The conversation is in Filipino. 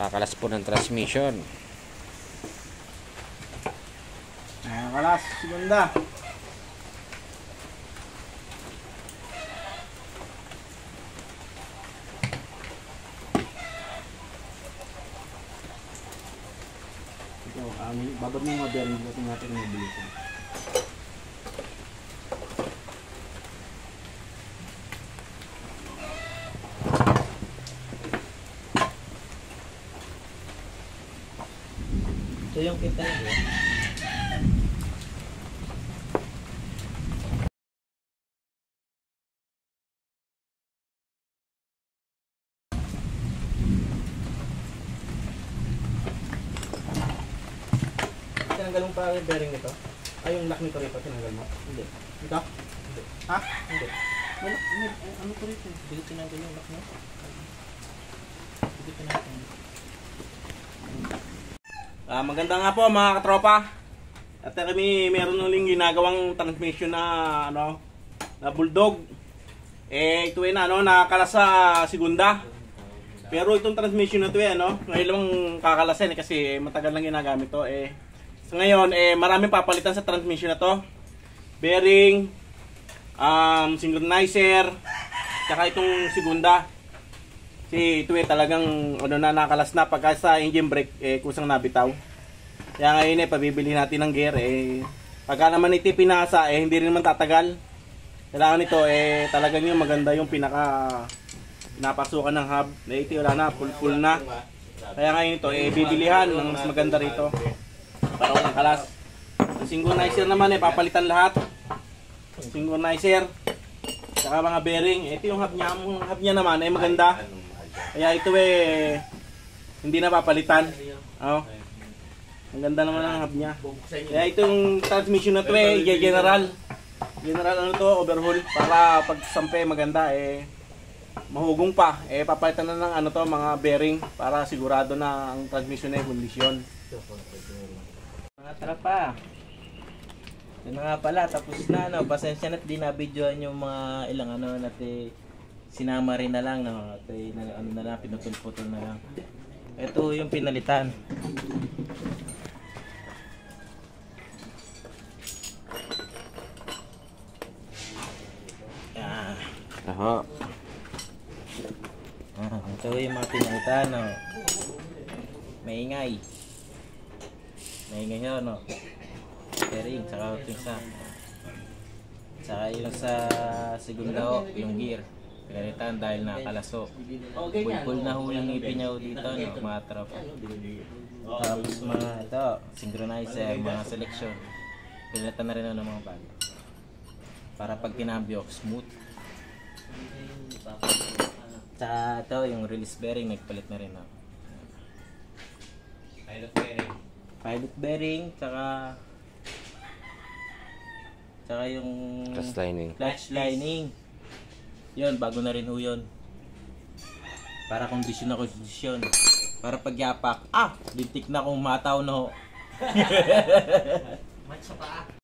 Nakakalas po ng transmission. Nakakalas, segunda. Ito, babad mo yung mga bearing natin may bilisan. Ito yung kita niya. Tinanggal mo pa yung bearing nito? Ay, yung lock nito rito, tinanggal mo? Hindi. Ito? Hindi. Ha? Hindi. Ano ko rito? Hindi tinanggal yung lock mo? Hindi tinanggal. Maganda nga po mga katropa. At kami meron uling ginagawang transmission na na bulldog. Ito ay nakakalas sa segunda. Pero itong transmission na ito ngayon lang kakalasin kasi matagal lang ginagamit to So ngayon maraming papalitan sa transmission na to. Bearing, synchronizer, tsaka itong segunda. Kasi ito talagang nakakalas na pagka sa engine brake kusang nabitaw. Kaya ngayon pabibili natin ng gear pagka naman ito pinasa hindi rin naman tatagal. Kailangan ito talagang yung maganda yung pinapasukan ng hub. Ito wala na, full na. Kaya ngayon ito bibilihan ng mas maganda rito para walang kalas. Ang synchronizer naman papalitan lahat. Synchronizer saka mga bearing. Ito yung hub niya naman maganda. Kaya ito hindi na papalitan. Ang ganda naman ang hub niya. Kaya itong transmission na ito general overhaul para pag sampe maganda mahugong pa. Papalitan na ng mga bearing para sigurado na ang transmission ay kondisyon. Mga tropa. Ito na nga pala, tapos na pasensya na't di na videoan yung mga ilang natin sinama rin na lang na lang pinutol-putol na lang. Ito yung pinalitan. Aha. Ito yung mga pinalitan maingay yun bearing saka yung sa segunda yung gear pinalitan dahil nakalaso. Bulbul na ho yung ngipin niya dito mga tropa. Tapos mga ito synchronizer, mga selection pinalitan na rin ng mga bag para pag kinambyo smooth. Sa ito yung release bearing nagpalit na rin pilot bearing tsaka yung clutch lining yun bago na rin ho yun para kondisyon para pagyapak lintik na kung mataw na ho. Match sa paa.